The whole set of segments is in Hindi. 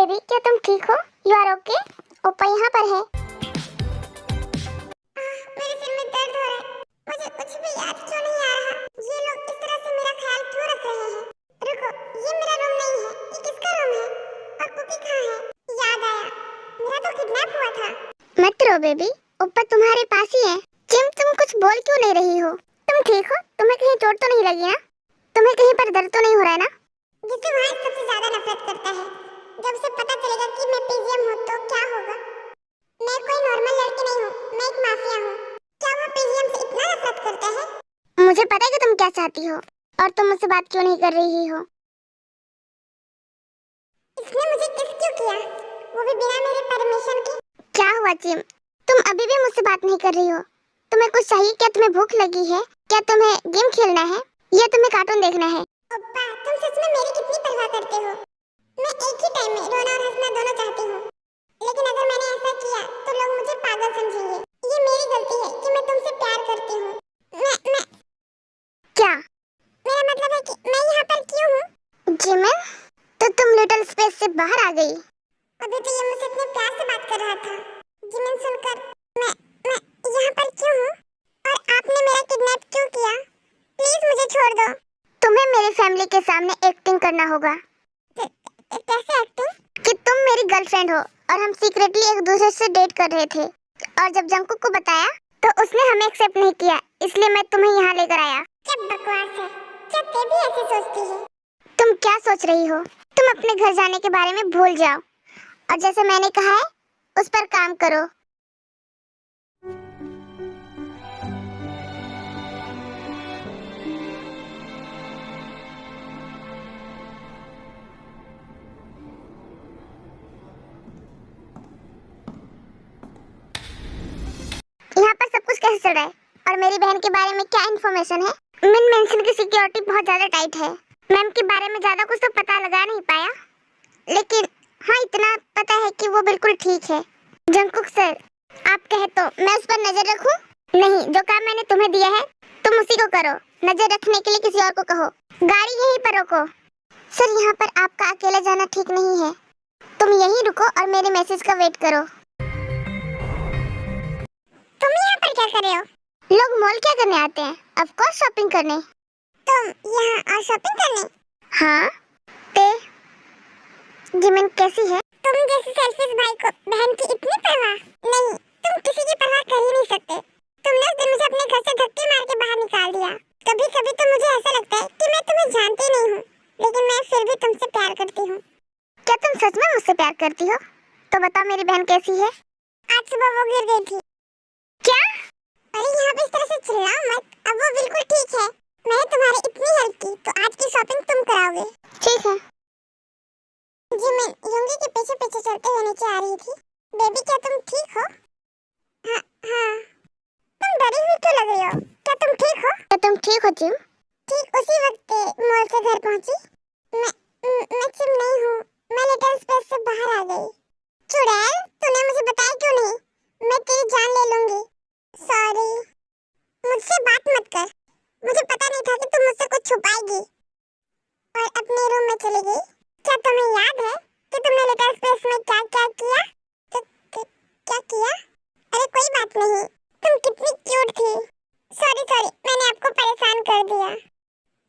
बेबी, क्या तुम ठीक हो? You are okay? ओप्पा यहाँ पर है। मेरे सिर में दर्द हो रहा है। मुझे कुछ भी याद क्यों नहीं आ रहा? ये लोग इस तरह से मेरा ख्याल क्यों रख रहे हैं? रुको, ये मेरा रूम नहीं है। ये किसका रूम है? और कुकी कहाँ है? याद आया, मेरा तो किडनैप हुआ था। मत रो बेबी, ओप्पा तुम्हारे पास ही है। जिम, तुम कुछ बोल क्यों नहीं रही हो? तुम ठीक हो? तुम्हें कहीं चोट तो नहीं लगी ना? तुम्हें कहीं पर दर्द तो नहीं हो रहा है ना? जिससे वहाँ सबसे ज्यादा नफरत करता है। जब उसे पता चलेगा कि मैं पीजीएम हूँ तो क्या होगा? मैं कोई नॉर्मल लड़की नहीं हूँ, मैं एक माफिया हूँ। क्या वो पीजीएम से इतना नफरत करता है? मुझे पता है कि तुम क्या चाहती हो और तुम मुझसे बात क्यों नहीं कर रही हो। इसने मुझे किस क्यों किया? वो भी बिना मेरे परमिशन के। क्या हुआ जिम? तुम अभी भी मुझसे बात नहीं कर रही हो? तुम्हें कुछ चाहिए क्या? तुम्हें भूख लगी है क्या? तुम्हें गेम खेलना है या तुम्हें कार्टून देखना है? ओप्पा, तुम सच में मेरी कितनी परवाह करते हो? मैं एक ही टाइम में रोना और हंसना दोनों चाहती हूँ। लेकिन अगर मैंने ऐसा किया तो लोग मुझे पागल समझेंगे। ये मेरी गलती है कि मैं तुमसे प्यार करती हूँ। मैं क्या? मेरा मतलब है कि मैं यहाँ पर क्यों हूँ? जिमिन, तो तुम लिटिल स्पेस से बाहर आ गई। अभी तो ये मुझसे इतने प्यार से बात कर रहा था। जिमिन सुनकर मैं यहाँ पर क्यों हूँ? और आपने मेरा किडनैप क्यों किया? प्लीज मुझे छोड़ दो। तुम्हें मेरी फैमिली के सामने एक्टिंग करना होगा। कैसे एक्टिंग? कि तुम मेरी गर्लफ्रेंड हो और हम सीक्रेटली एक दूसरे से डेट कर रहे थे। और जब जंकुक को बताया तो उसने हमें एक्सेप्ट नहीं किया, इसलिए मैं तुम्हें यहाँ लेकर आया। क्या बकवास है? क्या ते भी ऐसे सोचती है? तुम क्या सोच रही हो? तुम अपने घर जाने के बारे में भूल जाओ और जैसे मैंने कहा है उस पर काम करो। यहाँ पर सब कुछ कैसे चल रहा है और मेरी बहन के बारे में क्या इन्फॉर्मेशन है? मिन मेंशन की सिक्योरिटी बहुत ज्यादा टाइट है। मैम के बारे में ज्यादा कुछ तो पता लगा नहीं पाया, लेकिन हाँ इतना पता है कि वो बिल्कुल ठीक है। जंकुक सर, आप कहे तो मैं उस पर नजर रखूं? नहीं, जो काम मैंने तुम्हें दिया है तुम उसी को करो। नजर रखने के लिए किसी और को कहो। गाड़ी यहीं पर रोको। सर, यहाँ पर आपका अकेले जाना ठीक नहीं है। तुम यहीं रुको और मेरे मैसेज का वेट करो। तुम यहाँ पर क्या कर रहे हो? लोग मॉल क्या करने आते हैं? ऑफ कोर्स शॉपिंग करने। तुम यहाँ और शॉपिंग करने? हाँ, ते जिमिन कैसी है? तुम जैसे सेल्फिश भाई को बहन की इतनी परवाह नहीं। तुम किसी की परवाह कर ही नहीं सकते। तुमने उस दिन मुझे अपने घर से धक्के मार के बाहर निकाल दिया। कभी कभी तो मुझे ऐसा लगता है कि मैं तुम्हें जानती नहीं हूँ, लेकिन मैं फिर भी तुमसे प्यार करती हूँ। क्या तुम सच में मुझसे प्यार करती हो? तो बताओ मेरी बहन कैसी है? आज सुबह वो गिर गई थी। क्या? अरे यहाँ पे इस तरह से चिल्लाओ मत। अब वो बिल्कुल ठीक है। मैंने तुम्हारी इतनी हेल्प की तो आज की शॉपिंग तुम कराओगे। ठीक है। जिमिन योंगी के पीछे पीछे चलते हुए नीचे आ रही थी। बेबी, क्या तुम ठीक हो? हाँ हाँ। तुम डरी हुई क्यों लग रही हो? क्या तुम ठीक हो? क्या तुम ठीक हो जिम? ठीक उसी वक्त मॉल से घर पहुंची। मैं जिम नहीं हूँ। मैं लिटिल स्पेस से बाहर आ गई। चुड़ैल, तूने मुझे बताया क्यों नहीं? मैं तेरी जान ले लूंगी। सॉरी। मुझसे बात मत कर। मुझे पता नहीं था कि तुम मुझसे कुछ छुपाएगी और अपने रूम में चली गई। क्या तुम्हें याद है कि तुमने लिटिल स्पेस में क्या क्या किया? क्या किया? अरे कोई बात नहीं। तुम कितनी क्यूट थी। सॉरी सॉरी, मैंने आपको परेशान कर दिया।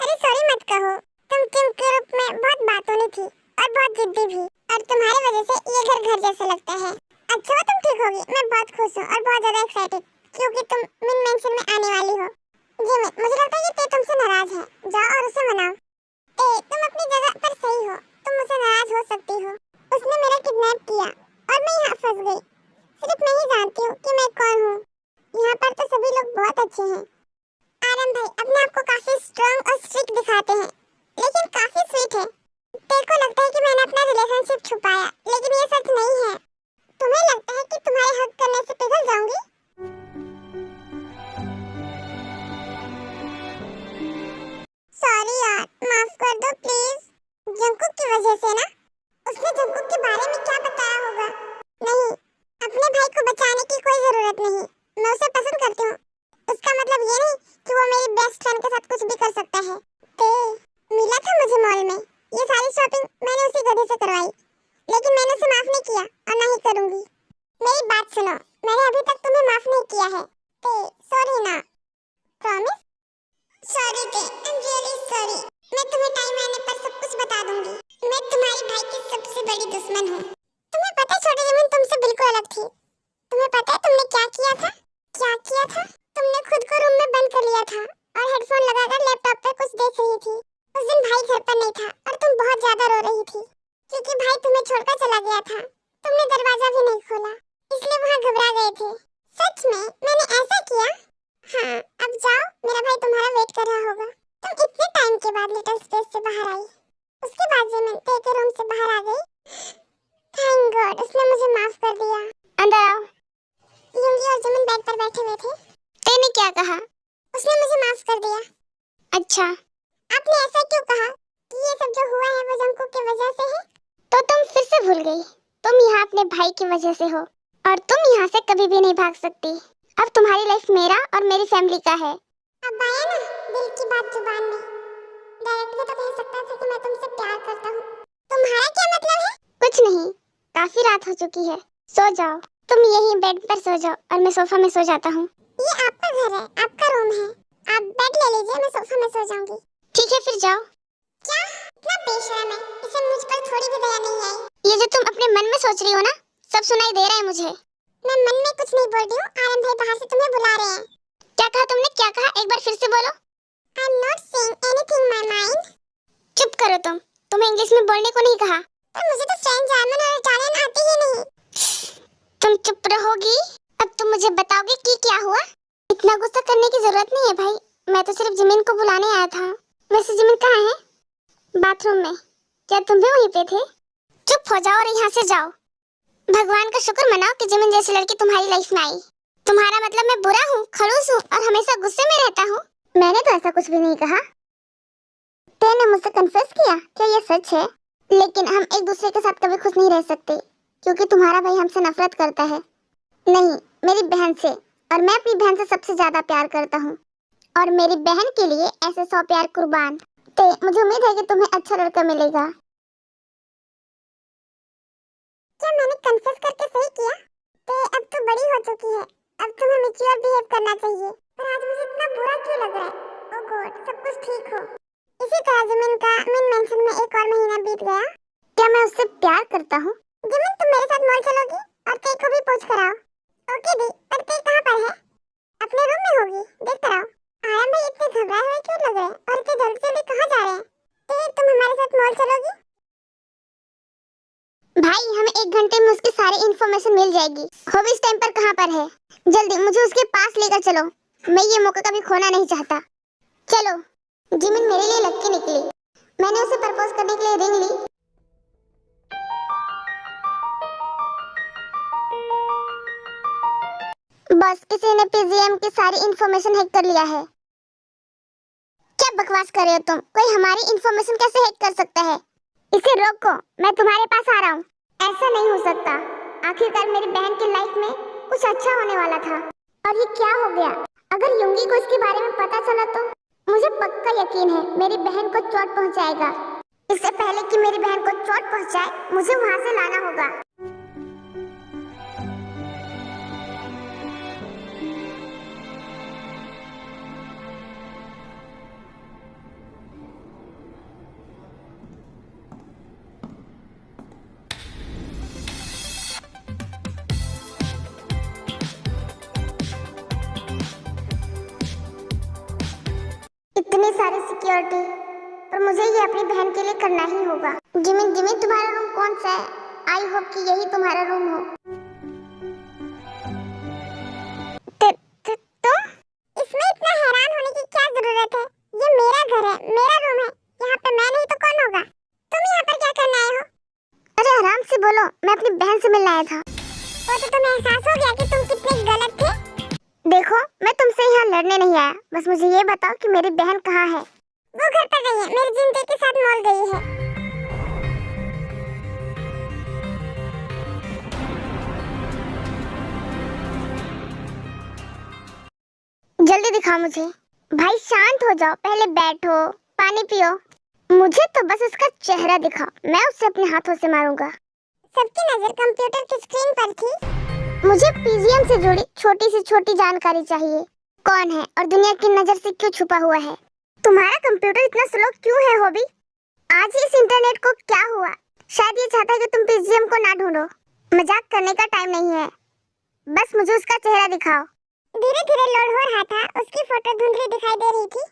अरे सॉरी मत कहो। तुम किम के रूप में बहुत बातूनी थी और बहुत जिद्दी भी, और तुम्हारी वजह से ये घर घर जैसा लगता है। अच्छा, तुम ठीक होगी। मैं बहुत खुश हूँ और बहुत ज्यादा एक्साइटेड, क्योंकि तुम मिन मेंशन में आने वाली हो। जी मुझे लगता है कि ते तुमसे नाराज है। जाओ और उसे मनाओ। तुम अपनी जगह पर सही हो। तुम मुझसे नाराज हो सकती हो। उसने मेरा किडनैप किया और मैं यहाँ फंस गई। सिर्फ मैं ही जानती हूँ कि मैं कौन हूँ। यहाँ पर तो सभी लोग बहुत अच्छे हैं। आरम भाई अपने आप को काफी स्ट्रांग और स्ट्रिक्ट दिखाते हैं, लेकिन काफी स्वीट है। तेरे को लगता है कि मैंने अपना रिलेशनशिप छुपाया, लेकिन ये सच नहीं है। तुम्हें लगता है कि तुम्हारे हक करने से पिघल जाऊंगी? सॉरी यार, माफ कर दो प्लीज। जंकुक की वजह से ना। उसने जंकुक के बारे में क्या बताया होगा? नहीं, अपने भाई को बचाने की कोई जरूरत नहीं। मैं उसे पसंद करती हूँ। उसका मतलब ये नहीं कि वो मेरी बेस्ट फ्रेंड के साथ कुछ भी कर सकता है। मिला था मुझे मॉल में। ये सारी शॉपिंग मैंने उसी गधे से करवाई। लेकिन मैंने उसे माफ नहीं किया और ना ही करूंगी। मेरी बात सुनो, मैंने अभी तक तुम्हें माफ नहीं किया है। ते सॉरी ना, प्रॉमिस। सॉरी ते, आई एम रियली सॉरी। मैं तुम्हें टाइम आने पर सब कुछ बता दूंगी। मैं तुम्हारे भाई की सबसे बड़ी दुश्मन हूँ। तुम्हें पता है छोटी ज़मीन तुमसे बिल्कुल अलग थी। तुम्हें पता है तुमने क्या किया था? क्या किया था? तुमने खुद को रूम में बंद कर लिया था और हेडफोन लगाकर लैपटॉप पर कुछ देख रही थी। उस दिन भाई घर पर नहीं था और तुम बहुत ज्यादा रो रही थी क्योंकि भाई तुम्हें छोड़कर चला गया था। तुमने दरवाजा भी नहीं खोला, इसलिए वहाँ घबरा गए थे। सच में मैंने ऐसा किया? हाँ, अब जाओ, मेरा भाई तुम्हारा वेट कर रहा होगा। तुम इतने टाइम के बाद लिटिल स्पेस से बाहर आई। उसके बाद जमीन के रूम से बाहर आ गई। थैंक गॉड, उसने मुझे माफ कर दिया। अंदर आओ। यूंगी और जमीन बेड पर बैठे हुए थे। तेने क्या कहा? उसने मुझे माफ कर दिया। अच्छा, आपने ऐसा क्यों कहा कि ये सब जो हुआ है वो जंकू की वजह से है? तो तुम फिर से भूल गई। तुम यहाँ अपने भाई की वजह से हो और तुम यहाँ से कभी भी नहीं भाग सकती। अब तुम्हारी लाइफ मेरा और मेरी फैमिली का है। अब आया ना दिल की बात जुबान में। डायरेक्ट भी तो कह सकता था कि मैं तुमसे प्यार करता हूँ। तुम्हारा क्या मतलब है? कुछ नहीं, काफी रात हो चुकी है, सो जाओ। तुम यहीं बेड पर सो जाओ और मैं सोफा में सो जाता हूँ। ये आपका घर है, आपका रूम है। आप बेड ले लीजिए, मैं सोफा में सो जाऊंगी। ठीक है, फिर जाओ। क्या? इतना बेशर्म है, इसे मुझ पर थोड़ी भी दया नहीं आई। ये जो तुम अपने मन में सोच रही हो ना, सब सुनाई दे रहा है मुझे। मैं मन में कुछ नहीं बोल रही हूँ। आर्यन भाई बाहर से तुम्हें बुला रहे हैं। क्या कहा तुमने? क्या कहा? एक बार फिर से बोलो। I am not saying anything my mind. चुप करो तुम। तुम्हें इंग्लिश में बोलने को नहीं कहा। पर मुझे तो फ्रेंच, जर्मन और इटालियन आती ही नहीं। तुम चुप रहोगी? अब तुम मुझे बताओगे कि क्या हुआ? इतना गुस्सा करने की जरूरत नहीं है भाई, मैं तो सिर्फ जमीन को बुलाने आया था। वैसे जमीन कहाँ है? बाथरूम में। क्या तुम भी वहीं पे थे? चुप हो जाओ और यहाँ से जाओ। भगवान का शुक्र मनाओ कि जमीन जैसी लड़की तुम्हारी लाइफ में आई। तुम्हारा मतलब मैं बुरा हूँ, खड़ूस हूँ और हमेशा गुस्से में रहता हूँ? मैंने तो ऐसा कुछ भी नहीं कहा। तेने मुझसे कन्फेस किया, क्या ये सच है? लेकिन हम एक दूसरे के साथ कभी खुश नहीं रह सकते क्योंकि तुम्हारा भाई हमसे नफरत करता है। नहीं, मेरी बहन से, और मैं अपनी बहन से सबसे ज्यादा प्यार करता हूँ और मेरी बहन के लिए ऐसे 100 प्यार कुर्बान। तो मुझे उम्मीद है कि तुम्हें अच्छा लड़का मिलेगा। क्या मैंने कन्फेस करके सही किया? तो अब तो बड़ी हो चुकी है, अब तुम्हें मैच्योर बिहेव करना चाहिए। पर आज मुझे इतना बुरा क्यों लग रहा है? ओह गॉड, सब कुछ ठीक हो। इसी तरह जमीन का मेन मेंशन में एक और महीना बीत गया। क्या मैं उससे प्यार करता हूँ? जमीन, तुम मेरे साथ मॉल चलोगी और ते को भी पूछ कर आओ। ओके दी, पर ते कहाँ पर है? अपने रूम में होगी, देख कर आओ। आराम भाई इतने घबराए हुए क्यों लग रहे हैं और इतने जल्दी जल्दी कहाँ जा रहे हैं? ते, तुम हमारे साथ मॉल चलोगी? भाई, हमें 1 घंटे में उसकी सारी इंफॉर्मेशन मिल जाएगी। वो भी इस टाइम पर कहाँ पर है। जल्दी मुझे उसके पास लेकर चलो, मैं ये मौका कभी खोना नहीं चाहता। चलो। जिमिन मेरे लिए लक्की निकली। मैंने उसे प्रपोज करने के लिए रिंग ली। बस किसी ने पीजीएम की सारी इंफॉर्मेशन हैक कर लिया है। क्या बकवास कर रहे हो तुम? कोई हमारी इंफॉर्मेशन कैसे हैक कर सकता है? इसे रोको, मैं तुम्हारे पास आ रहा हूँ। ऐसा नहीं हो सकता। आखिरकार मेरी बहन की लाइफ में कुछ अच्छा होने वाला था और ये क्या हो गया? अगर युंगी को इसके बारे में पता चला तो मुझे पक्का यकीन है मेरी बहन को चोट पहुंचाएगा। इससे पहले कि मेरी बहन को चोट पहुंचाए, मुझे वहां से लाना होगा। इतनी सारी सिक्योरिटी, पर मुझे ये अपनी बहन के लिए करना ही होगा। जिमिन, जिमिन तुम्हारा रूम कौन सा है? आई होप कि यही तुम्हारा रूम हो। तुम? इसमें इतना हैरान होने की क्या जरूरत है? ये मेरा घर है, मेरा रूम है। यहाँ पे मैं नहीं तो कौन होगा? तुम यहाँ पर क्या करने आए हो? अरे आराम से बोलो, मैं अपनी बहन से मिलने आया था। वो तो तुम्हें एहसास हो गया कि तुम कितने गलत थे। देखो, मैं तुमसे यहाँ लड़ने नहीं आया, बस मुझे ये बताओ कि मेरी बहन कहाँ है? वो घर पर गई है, मेरी जिंदगी के साथ मॉल गई है। जल्दी दिखाओ मुझे। भाई शांत हो जाओ, पहले बैठो, पानी पियो। मुझे तो बस उसका चेहरा दिखाओ, मैं उसे अपने हाथों से मारूंगा। सबकी नजर कंप्यूटर की स्क्रीन पर थी। मुझे पीजीएम से जुड़ी छोटी से छोटी जानकारी चाहिए। कौन है और दुनिया की नजर से क्यों छुपा हुआ है? तुम्हारा कंप्यूटर इतना स्लो क्यों है हॉबी? आज ही इस इंटरनेट को क्या हुआ? शायद ये चाहता है कि तुम पीजीएम को ना ढूंढो। मजाक करने का टाइम नहीं है, बस मुझे उसका चेहरा दिखाओ। धीरे धीरे लोड हो रहा था, उसकी फोटो धुंधली दिखाई दे रही थी।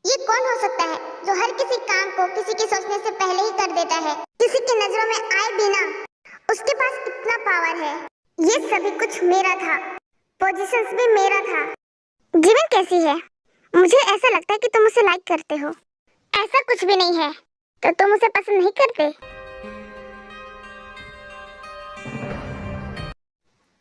ये कौन हो सकता है जो हर किसी काम को किसी के सोचने से पहले ही कर देता है, किसी की नजरों में आए बिना? उसके पास इतना पावर है। ये सभी कुछ मेरा था, पोजीशंस भी मेरा था। जीवन कैसी है? मुझे ऐसा लगता है कि तुम उसे लाइक करते हो। ऐसा कुछ भी नहीं है, तो तुम उसे पसंद नहीं करते?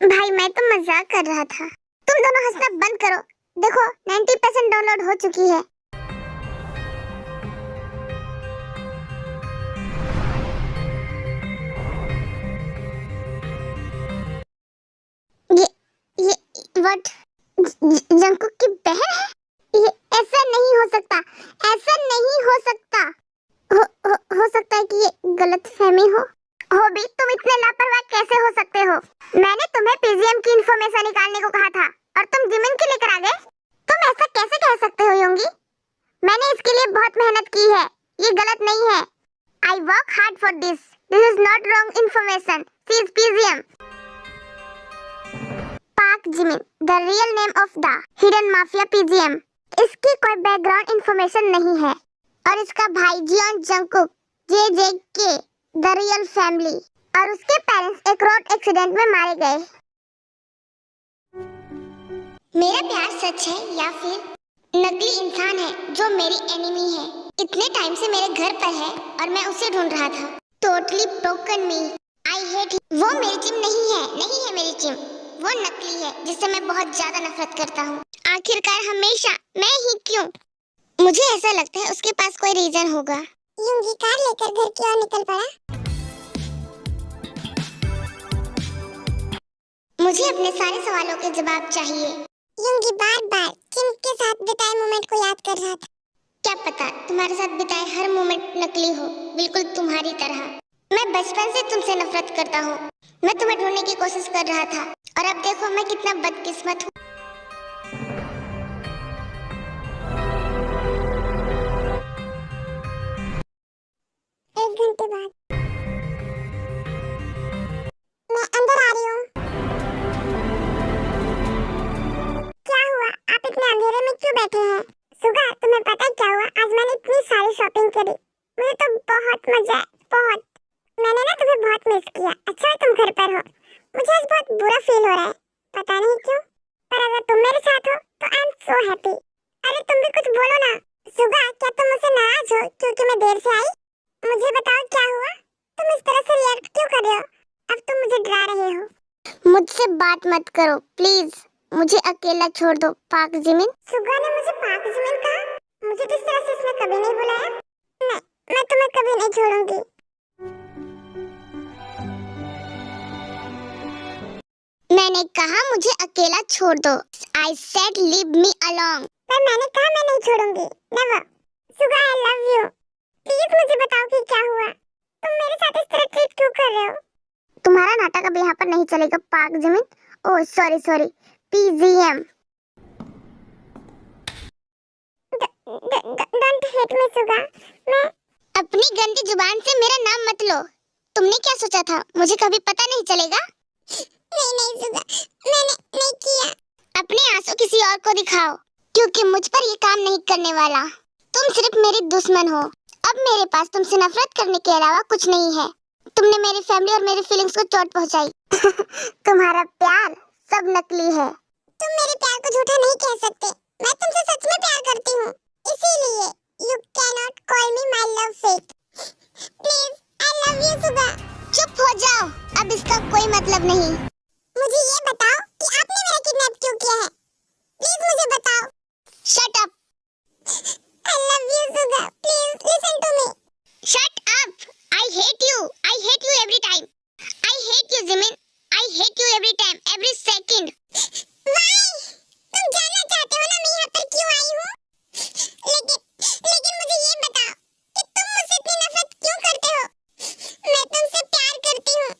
भाई मैं तो मजाक कर रहा था। तुम दोनों हंसना बंद करो। देखो 90% डाउनलोड हो चुकी है। ये व्हाट? जंकुक की बहन है? ये ऐसा नहीं हो सकता, ऐसा नहीं हो सकता। हो सकता है कि ये गलतफहमी हो। हॉबी, तुम इतने लापरवाह कैसे हो सकते हो? मैंने तुम्हें पीजीएम की इंफॉर्मेशन निकालने को कहा था और तुम जिमिन की लेकर आ गए। तुम ऐसा कैसे कह सकते हो योंगी? मैंने इसके लिए बहुत मेहनत की है, ये गलत नहीं है। I work hard for this. This is not wrong information. She is PGM. Park Jimin, the real name of the hidden mafia PGM. इसकी कोई बैकग्राउंड इंफॉर्मेशन नहीं है और इसका भाई Jeon Jungkook, JJK, the real family, और उसके पेरेंट्स एक रोड एक्सीडेंट में मारे गए। मेरा प्यार सच है या फिर नकली इंसान है जो मेरी एनिमी है? इतने टाइम से मेरे घर पर है और मैं उसे ढूंढ रहा था। Totally broken me. I hate. वो मेरी जिम नहीं है मेरी जिम। वो नकली है जिससे मैं बहुत ज्यादा नफरत करता हूँ। आखिरकार हमेशा मैं ही क्यों? मुझे ऐसा लगता है उसके पास कोई रीजन होगा। युंगी कार लेकर घर की ओर निकल पड़ा। मुझे अपने सारे सवालों के जवाब चाहिए। युंगी बार-बार किम के साथ बिताए मोमेंट को याद कर रहा था। क्या पता तुम्हारे साथ बिताए हर मोमेंट नकली हो, बिल्कुल तुम्हारी तरह। मैं बचपन से तुमसे नफरत करता हूँ। मैं तुम्हें ढूंढने की कोशिश कर रहा था और अब देखो मैं कितना बदकिस्मत हूँ। 1 घंटे बाद मैं अंदर आ रही हूँ। क्या हुआ? आप इतने अंधेरे में क्यों बैठे हैं? सुगा, तुम्हें पता है क्या हुआ? आज मैंने इतनी सारी शॉपिंग करी। मुझे तो बहुत मजा है, बहुत। मैंने ना तुम्हें बहुत मिस किया। अच्छा है तुम घर पर हो। मुझे आज बहुत बुरा फील हो रहा है, पता नहीं क्यों। पर अगर तुम मेरे साथ हो तो आई एम सो हैप्पी। अरे तुम भी कुछ बोलो ना। सुगा, क्या तुम मुझसे नाराज हो क्योंकि मैं देर से आई? मुझे बताओ क्या हुआ? तुम इस तरह से रिएक्ट क्यों कर रहे हो? अब तुम मुझे डरा रहे हो। मुझसे बात मत करो प्लीज। मुझे अकेला छोड़ दो पाक जिमिन। सुगा ने मुझे पाक जिमिन कहा? मुझे तो इस तरह से इसने कभी नहीं बुलाया। नहीं, मैं तुम्हें कभी नहीं छोड़ूंगी। मैंने कहा मुझे अकेला छोड़ दो। I said leave me alone। पर मैंने कहा मैं नहीं छोड़ूंगी। Never. Suga, I love you. Please मुझे बताओ कि क्या हुआ? तुम मेरे साथ इस तरह ट्रीट क्यों कर रहे हो? तुम्हारा नाटक अब यहाँ पर नहीं चलेगा Park Jimin. Oh sorry PGM. Don't hit me Suga. मैं अपनी गंदी जुबान से मेरा नाम मत लो। तुमने क्या सोचा था मुझे कभी पता नहीं चलेगा? नहीं सुगा, मैंने नहीं किया। अपने आंसू किसी और को दिखाओ क्योंकि मुझ पर ये काम नहीं करने वाला। तुम सिर्फ मेरी दुश्मन हो। अब मेरे पास तुमसे नफरत करने के अलावा कुछ नहीं है। तुमने मेरी फैमिली और मेरी फीलिंग्स को चोट पहुंचाई। तुम्हारा प्यार सब नकली है। तुम मेरे प्यार को झूठा नहीं कह सकते। मैं तुमसे सच में प्यार करती हूँ। इसीलिए you can not call me my love fake. Please, I love you Suga. चुप हो जाओ, अब इसका कोई मतलब नहीं। मुझे ये बताओ कि आपने मेरा किडनैप क्यों किया है? प्लीज मुझे बताओ। Shut up. I love you Suga. Please listen to me. Shut up. I hate you every time। I hate you Jimin. I hate you every time, every second। Why? तुम जानना चाहते हो ना मैं यहाँ पर क्यों आई हूँ? लेकिन मुझे ये बताओ कि तुम मुझसे इतनी नफरत क्यों करते हो? मैं तुमसे प्यार करती हूँ।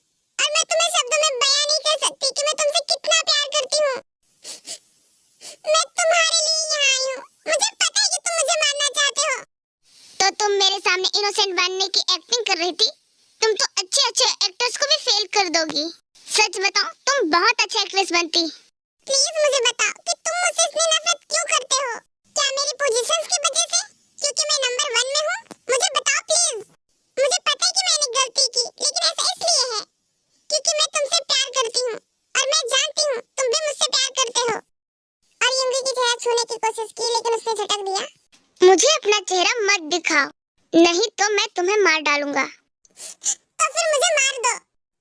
इनोसेंट बनने की एक्टिंग कर रही थी, तुम तो अच्छे अच्छे एक्टर्स को भी फेल कर दोगी। सच बताओ, तुम बहुत अच्छी एक्ट्रेस बनती। प्लीज मुझे बताओ कि तुम मुझसे इतनी नफरत क्यों करते हो? क्या मेरी पोजीशंस की वजह से? क्योंकि मैं नंबर 1 में हूँ? मुझे बताओ प्लीज। मुझे पता है कि मैंने गलती की, लेकिन ऐसा इसलिए है क्योंकि मैं तुमसे प्यार करती हूँ और मैं जानती हूँ तुम भी मुझसे प्यार करते हो। और युंगी की चेहरा छूने की कोशिश की, लेकिन उसने झटक दिया। मुझे अपना चेहरा मत दिखाओ, नहीं तो मैं तुम्हें मार डालूंगा। तो फिर मुझे मार दो।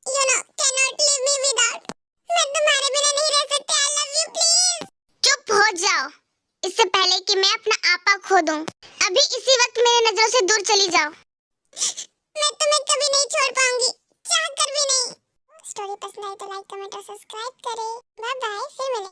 You know, cannot leave me without. मैं तुम्हारे बिना नहीं रह सकती। I love you, please. चुप हो जाओ, इससे पहले कि मैं अपना आपा खो दूं। अभी इसी वक्त मेरी नजरों से दूर चली जाओ। मैं तुम्हें कभी नहीं छोड़ पाऊंगी, चाह कर भी नहीं। स्टोरी पसंद आई तो लाइक, कमेंट और सब्सक्राइब करें। बाय बाय, फिर मिलेंगे।